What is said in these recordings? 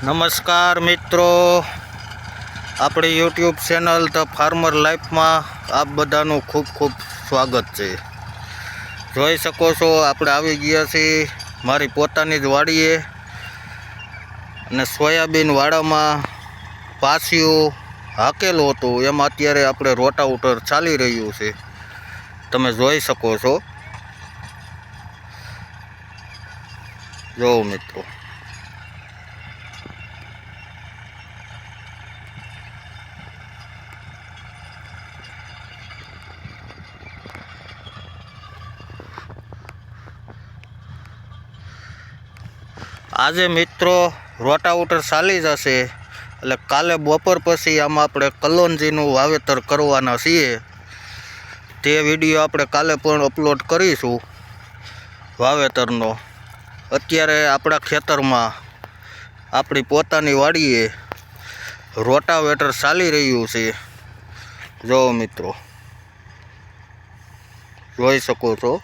નમસ્કાર મિત્રો, આપણી યુટ્યુબ ચેનલ ધ ફાર્મર લાઈફમાં આપ બધાનું ખૂબ ખૂબ સ્વાગત છે। જોઈ શકો છો આપણે આવી ગયા છીએ મારી પોતાની જ વાડીએ અને સોયાબીન વાડામાં પાસિયું હાકેલું હતું એમાં અત્યારે આપણે રોટાવેટર ચાલી રહ્યું છે, તમે જોઈ શકો છો। જો મિત્રો, આજે મિત્રો રોટાવેટર ચાલી જશે એટલે કાલે બપોર પછી આમાં આપણે કલોંજીનું વાવેતર કરવાના છીએ। તે વિડીયો આપણે કાલે પણ અપલોડ કરીશું વાવેતરનો। અત્યારે આપણા ખેતરમાં આપણી પોતાની વાડીએ રોટાવેટર ચાલી રહ્યું છે। જો મિત્રો, જોઈ શકો છો।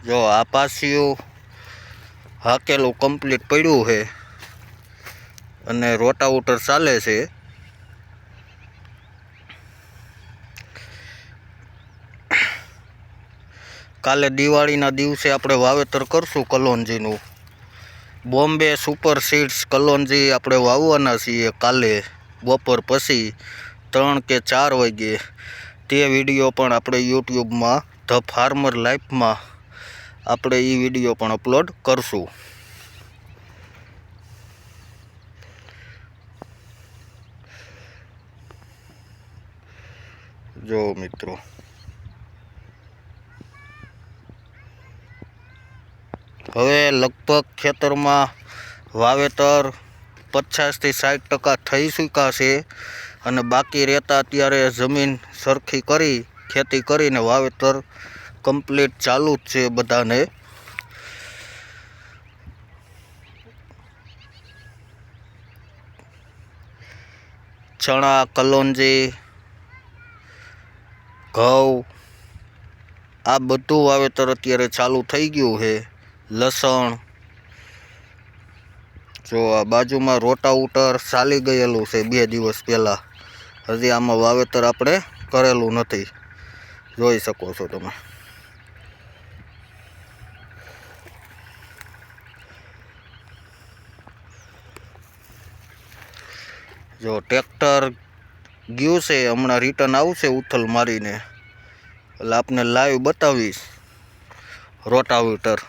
જો આ પાસિયું હાકેલું કમ્પ્લીટ પડ્યું છે અને રોટાવેટર ચાલે છે। કાલે દિવાળીના દિવસે આપણે વાવેતર કરશું કલોંજીનું। બોમ્બે સુપર સીડ્સ કલોંજી આપણે વાવવાના છીએ કાલે બપોર પછી 3 કે 4 વાગે। તે વિડીયો પણ આપણે યુટ્યુબમાં ધ ફાર્મર લાઈફમાં આપણે એ વિડીયો પણ અપલોડ કરશું। જો મિત્રો, હવે લગભગ ખેતરમાં વાવેતર 50 થી 60% થઈ ચૂક્યા છે અને બાકી રહેતા અત્યારે જમીન સરખી કરી ખેતી કરીને વાવેતર કમ્પ્લીટ ચાલુ જ છે બધાને। ચણા, કલોંજી, ઘઉં આ બધું વાવેતર અત્યારે ચાલુ થઈ ગયું છે। લસણ, જો આ બાજુમાં રોટાવેટર ચાલી ગયેલું છે 2 દિવસ પહેલાં, હજી આમાં વાવેતર આપણે કરેલું નથી, જોઈ શકો છો તમે। જો ટ્રેક્ટર ગયું છે, હમણાં રિટર્ન આવશે ઉથલ મારીને, એટલે આપને લાઈવ બતાવીશ રોટાવેટર।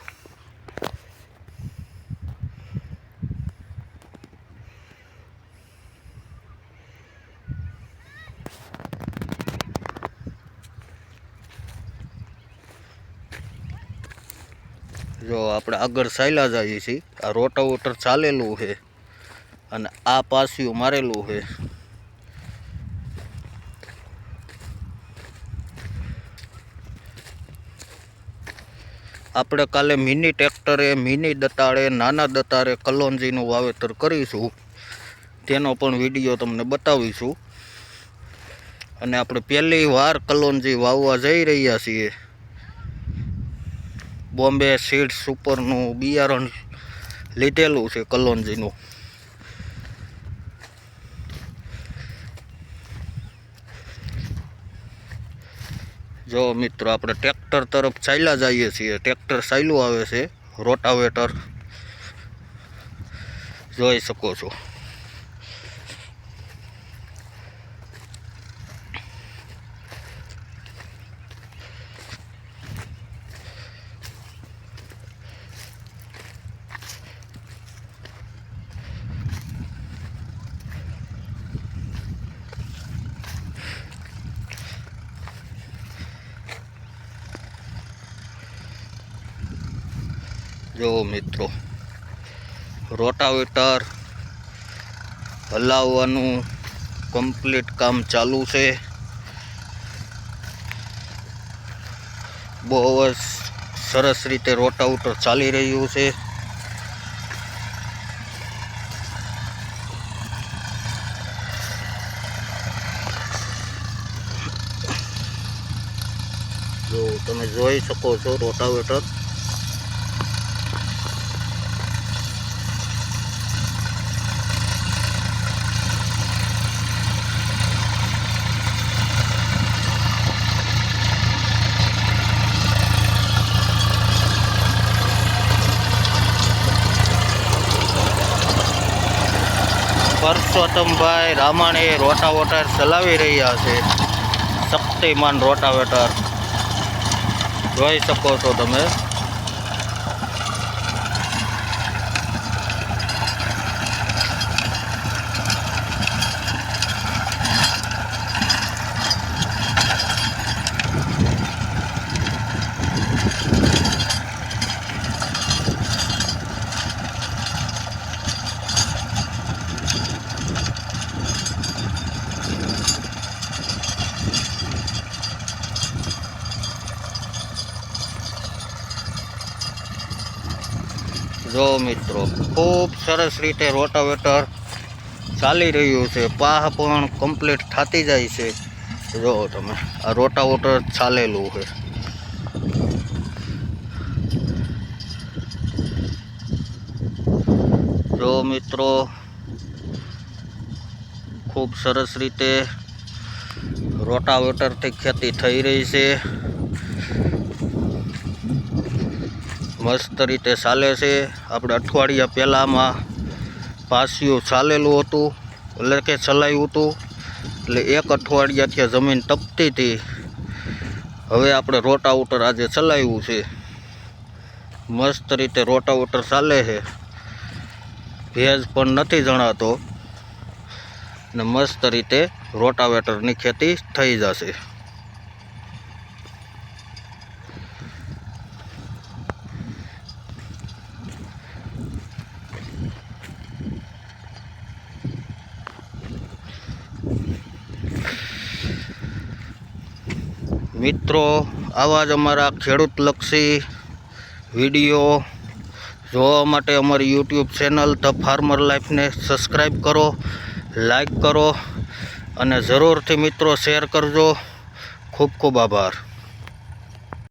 જો આપણે આગળ ચાલ્યા જઈએ છીએ, આ રોટાવેટર ચાલેલું છે અને આ પાસિયું મારેલું છે। આપણે કાલે મિની ટ્રેક્ટરે, મિની દતાળે, નાના દતારે કલોંજીનું વાવેતર કરીશું, તેનો પણ વિડીયો તમને બતાવીશું। અને આપણે પહેલી વાર કલોંજી વાવવા જઈ રહ્યા છીએ। બોમ્બે સીડ્સ સુપરનું બિયારણ લીધેલું છે કલોંજીનું। જો મિત્રો, આપણે ટ્રેક્ટર તરફ ચાલ્યા જઈએ છીએ, ટ્રેક્ટર ચાલ્યું આવે છે રોટાવેટર, જોઈ શકો છો। જો મિત્રો, રોટાવેટર હલાવવાનું કમ્પ્લીટ કામ ચાલુ છે। બહુ જ સરસ રીતે રોટાવેટર ચાલી રહ્યું છે। જો તમે જોઈ શકો છો રોટાવેટર પરસોત્તમભાઈ રામાણી રોટાવેટર ચલાવી રહ્યા છે. શક્તિમાન રોટાવેટર જોઈ શકો છો તમે. જો મિત્રો ખૂબ સરસ રીતે રોટાવેટર ચાલી રહ્યું છે. પાહ પણ કમ્પ્લીટ થતી જાય છે. જો તમે આ રોટાવેટર ચાલેલું છે. જો મિત્રો ખૂબ સરસ રીતે રોટાવેટરથી ખેતી થઈ રહી છે. મસ્ત રીતે ચાલે છે. આપણે અઠવાડિયા પહેલાંમાં પાસિયું ચાલેલું હતું એટલે કે ચલાવ્યું હતું એટલે એક અઠવાડિયાથી જમીન તપતી હતી. હવે આપણે રોટાવેટર આજે ચલાવ્યું છે. મસ્ત રીતે રોટાવેટર ચાલે છે. ભેજ પણ નથી જણાતો ને મસ્ત રીતે રોટાવેટરની ખેતી થઈ જશે. મિત્રો આવા જ અમારા ખેડૂતલક્ષી વિડીયો જોવા માટે અમારી યુટ્યુબ ચેનલ ધ ફાર્મર લાઈફને સબસ્ક્રાઈબ કરો, લાઈક કરો અને જરૂરથી મિત્રો શેર કરજો. ખૂબ ખૂબ આભાર.